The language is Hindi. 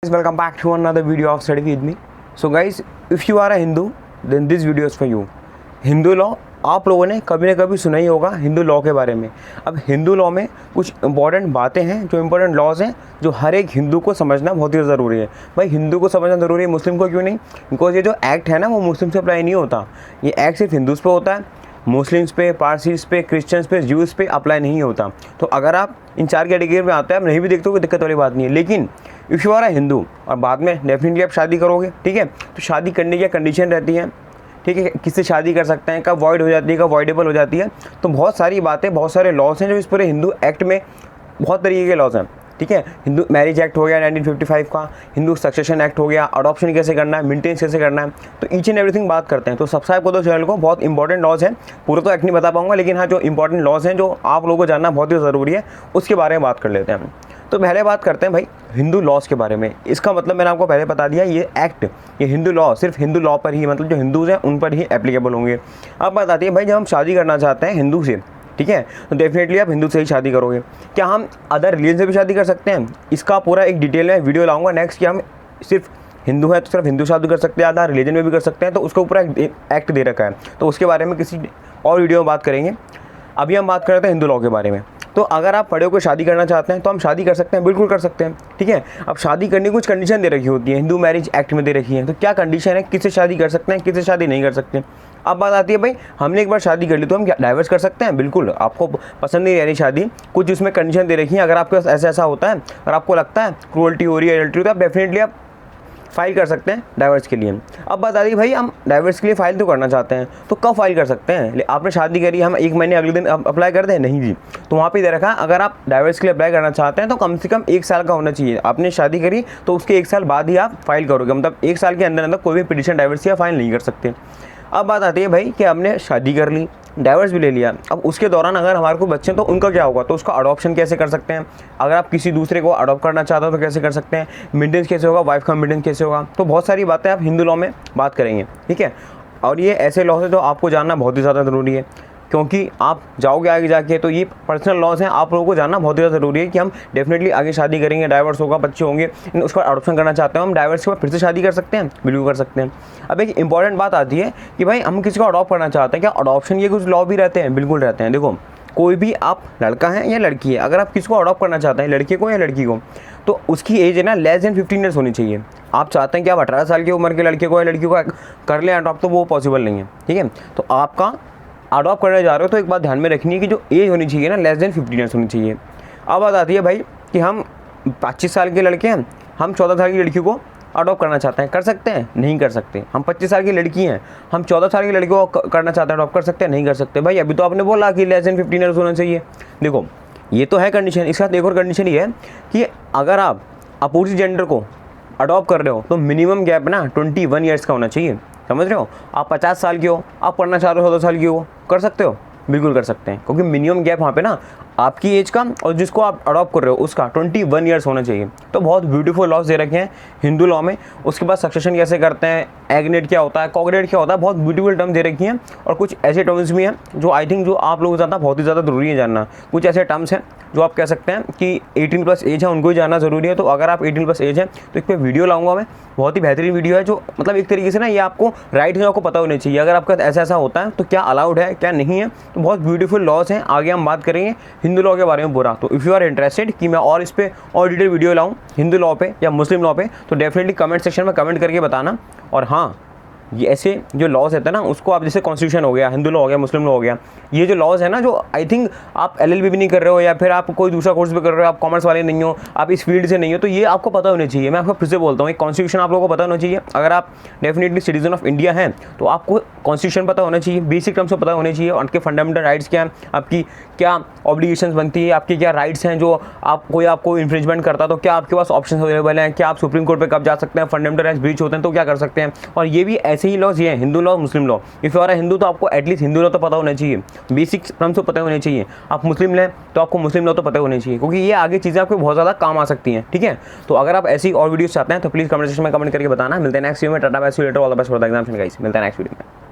Welcome back to another video of Study with me. So guys, if you are a Hindu, then this video is for you. Hindu law आप लोगों ने कभी ना कभी सुना ही होगा हिंदू लॉ के बारे में। अब हिंदू लॉ में कुछ इंपॉर्टेंट बातें हैं, जो इंपॉर्टेंट लॉज हैं, जो हर एक हिंदू को समझना बहुत ही ज़रूरी है। भाई हिंदू को समझना ज़रूरी है, मुस्लिम को क्यों नहीं? बिकॉज ये जो एक्ट है ना, वो मुस्लिम से अप्लाई नहीं होता। ये एक्ट सिर्फ हिंदूज़ पे होता है, मुस्लिम्स पे, पारसीज़ पे, क्रिश्चियंस पे, ज्यूज़ पे अप्लाई नहीं होता। तो अगर आप इन चार कैटेगरी में आते हैं, आप नहीं भी देखते हो, कोई दिक्कत वाली बात नहीं है। लेकिन if you are a Hindu और बाद में डेफिनेटली आप शादी करोगे, ठीक है, तो शादी करने की कंडीशन रहती है, ठीक है, किससे शादी कर सकते हैं, कब वॉइड हो जाती है, कब वॉइडेबल हो जाती है। तो बहुत सारी बातें, बहुत सारे लॉज हैं जो इस पूरे हिंदू एक्ट में, बहुत तरीके के लॉज हैं, ठीक है। हिंदू मैरिज एक्ट हो गया 1955 का, हिंदू सक्सेशन एक्ट हो गया, अडॉप्शन कैसे करना है, मेंटेनेंस कैसे करना है, तो ईच एंड एवरीथिंग बात करते हैं। तो सब्सक्राइब कर दो चैनल को, बहुत इंपॉर्टेंट लॉज है। पूरा तो एक्ट नहीं बता पाऊंगा, लेकिन हाँ, जो इंपॉर्टेंट लॉज हैं, जो आप लोगों को जानना बहुत ही ज़रूरी है, उसके बारे में बात कर लेते हैं। तो पहले बात करते हैं भाई हिंदू लॉज के बारे में। इसका मतलब मैंने आपको पहले बता दिया, ये एक्ट, ये हिंदू लॉ सिर्फ हिंदू लॉ पर ही, मतलब जो हिंदूज़ हैं उन पर ही एप्लीकेबल होंगे। अब बात आती है भाई, जब हम शादी करना चाहते हैं हिंदू से, ठीक है, तो डेफिनेटली आप हिंदू से ही शादी करोगे। क्या हम अदर रिलीजन से भी शादी कर सकते हैं? इसका पूरा एक डिटेल में वीडियो लाऊंगा नेक्स्ट, कि हम सिर्फ हिंदू है तो सिर्फ हिंदू शादी कर सकते हैं, अदर रिलीजन में भी कर सकते हैं। तो उसका पूरा एक्ट दे रखा है, तो उसके बारे में किसी और वीडियो में बात करेंगे। अभी हम बात करते हैं हिंदू लॉ के बारे में। तो अगर आप बड़े होकर शादी करना चाहते हैं तो हम शादी कर सकते हैं, बिल्कुल कर सकते हैं, ठीक है। अब शादी करने की कुछ कंडीशन दे रखी होती है, हिंदू मैरिज एक्ट में दे रखी है। तो क्या कंडीशन है, किससे शादी कर सकते हैं, किससे शादी नहीं कर सकते? अब बात आती है भाई, हमने एक बार शादी कर ली तो हम क्या डाइवर्स कर सकते हैं? बिल्कुल, आपको पसंद नहीं आ रही शादी, कुछ उसमें कंडीशन दे रखी है। अगर आपके पास ऐसा ऐसा होता है और आपको लगता है क्रूअल्टी हो रही है, एडल्ट्री, तो आप डेफिनेटली आप फाइल कर सकते हैं डाइवर्स के लिए। अब बता दी भाई, हम डाइवर्स के लिए फ़ाइल तो करना चाहते हैं, तो कब फाइल कर सकते हैं? आपने शादी करी, हम एक महीने अगले दिन अप्लाई कर दें? नहीं जी। तो वहाँ पे दे रखा है, अगर आप डाइवर्स के लिए अप्लाई करना चाहते हैं तो कम से कम 1 साल का होना चाहिए। आपने शादी करी तो उसके 1 साल बाद ही आप फाइल करोगे, मतलब 1 साल के अंदर अंदर कोई भी पिटीशन डाइवर्स या फाइल नहीं कर सकते। अब बात आती है भाई कि हमने शादी कर ली, डाइवर्स भी ले लिया, अब उसके दौरान अगर हमारे को बच्चे हैं तो उनका क्या होगा? तो उसका अडॉप्शन कैसे कर सकते हैं? अगर आप किसी दूसरे को अडॉप्ट करना चाहते हो तो कैसे कर सकते हैं? मेंटेनेंस कैसे होगा? वाइफ का मेंटेनेंस कैसे होगा? तो बहुत सारी बातें आप हिंदू लॉ में बात करेंगे, ठीक है। और ये ऐसे लॉ है जो आपको जानना बहुत ही ज़्यादा ज़रूरी है, क्योंकि आप जाओगे आगे जाके, तो ये पर्सनल लॉज हैं, आप लोगों को जानना बहुत ज़्यादा ज़रूरी है कि हम डेफिनेटली आगे शादी करेंगे, डाइवर्स होगा, बच्चे होंगे, उसका अडॉप्शन करना चाहते हैं, हम डाइवर्स के बाद फिर से शादी कर सकते हैं? बिल्कुल कर सकते हैं। अब एक इंपॉर्टेंट बात आती है कि भाई हम किसी को अडॉप्ट करना चाहते हैं, क्या अडॉप्शन के कुछ लॉ भी रहते हैं? बिल्कुल रहते हैं। देखो, कोई भी आप लड़का है या लड़की है, अगर आप किसी को अडॉप्ट करना चाहते हैं, लड़के को या लड़की को, तो उसकी एज है ना लेस देन 15 ईयर्स होनी चाहिए। आप चाहते हैं कि आप 18 साल की उम्र के लड़के को या लड़की को कर लें अडॉप्ट, तो वो पॉसिबल नहीं है, ठीक है। तो आपका अडॉप्ट करने जा रहे हो तो एक बात ध्यान में रखनी है कि जो एज होनी चाहिए ना, लेस देन 15 ईयर्स होनी चाहिए। अब बात आती है भाई कि हम 25 साल के लड़के हैं, हम 14 साल की लड़की को अडॉप्ट करना चाहते हैं, कर सकते हैं? नहीं कर सकते। हम 25 साल की लड़की हैं, हम 14 साल की लड़की को करना चाहते हैं अडॉप्ट, कर सकते हैं? नहीं कर सकते। भाई अभी तो आपने बोला कि लेस देन 15 ईयर्स होना चाहिए। देखो, ये तो है कंडीशन। इसके साथ एक और कंडीशन ये है कि अगर आप अपोजिट जेंडर को अडॉप्ट कर रहे हो तो मिनिमम गैप ना 21 ईयर्स का होना चाहिए। समझ रहे हो? आप 50 साल के हो, आप पढ़ना चाह रहे हो 14 साल की हो, कर सकते हो? बिल्कुल कर सकते हैं, क्योंकि मिनिमम गैप वहाँ पे ना आपकी एज का और जिसको आप अडॉप्ट कर रहे हो उसका 21 ईयर्स होना चाहिए। तो बहुत ब्यूटीफुल लॉज दे रखे हैं हिंदू लॉ में। उसके बाद सक्सेशन कैसे करते हैं, एग्नेट क्या होता है, कॉग्रेट क्या होता है, बहुत ब्यूटीफुल टर्म्स दे रखी हैं। और कुछ ऐसे टर्म्स भी हैं जो आई थिंक जो आप लोगों को जानना बहुत ही ज़्यादा ज़रूरी है जानना। कुछ ऐसे टर्म्स हैं जो आप कह सकते हैं कि 18+ एज है, उनको ही जानना ज़रूरी है। तो अगर आप 18+ एज है तो एक पे वीडियो लाऊंगा मैं, बहुत ही बेहतरीन वीडियो है, जो मतलब एक तरीके से ना ये आपको राइट है, आपको पता होना चाहिए। अगर आपका ऐसा ऐसा होता है तो क्या अलाउड है, क्या नहीं है। तो बहुत ब्यूटीफुल लॉज हैं, आगे हम बात करेंगे हिंदू लॉ के बारे में पूरा। तो इफ़ यू आर इंटरेस्टेड कि मैं और इस पर और डिटेल वीडियो लाऊं हिंदू लॉ पे या मुस्लिम लॉ पे, तो डेफिनेटली कमेंट सेक्शन में कमेंट करके बताना। और हाँ, ये ऐसे जो लॉज रहते हैं ना, उसको आप जैसे कॉन्स्टिट्यूशन हो गया, हिंदू लॉ हो गया, मुस्लिम लॉ हो गया, ये जो लॉज है ना, जो आई थिंक आप LLB भी नहीं कर रहे हो या फिर आप कोई दूसरा कोर्स भी कर रहे हो, आप कॉमर्स वाले नहीं हो, आप इस फील्ड से नहीं हो, तो ये आपको पता होना चाहिए। मैं आपको फिर से बोलता हूँ, एक कॉन्स्टिट्यूशन आप लोगों को पता होना चाहिए। अगर आप डेफिनेटली सिटीजन ऑफ इंडिया हैं तो आपको कॉन्स्टिट्यूशन पता होना चाहिए, बेसिक टर्म्स पता होने चाहिए, उनके फंडामेंटल राइट्स क्या हैं, आपकी क्या ऑब्लिगेशंस बनती है, आपकी क्या राइट्स हैं, जो आप कोई आपको इन्फ्रिंजमेंट करता है तो क्या आपके पास ऑप्शन अवेलेबल हैं, क्या आप सुप्रीम कोर्ट पे कब जा सकते हैं, फंडामेंटल राइट्स ब्रीच होते हैं तो क्या कर सकते हैं। और ये भी ऐसे ही लॉज ये हैं, Hindu law, Muslim law. If you are Hindu तो आपको एटलीस्ट हिंदू लॉ तो पता होना चाहिए, बेसिक टर्म्स तो पता होने चाहिए। आप मुस्लिम लें तो आपको मुस्लिम लॉ तो पता होने चाहिए, क्योंकि ये आगे चीज़ें आपको बहुत ज़्यादा काम आ सकती हैं, ठीक है। तो अगर आप ऐसी और वीडियोस चाहते हैं तो प्लीज़ कमेंट सेक्शन में कमेंट करके बताना। मिलते हैं नेक्स्ट वीडियो में। Tata bye, see you later, all the best for the exams guys. मिलते हैं नेक्स्ट वीडियो में।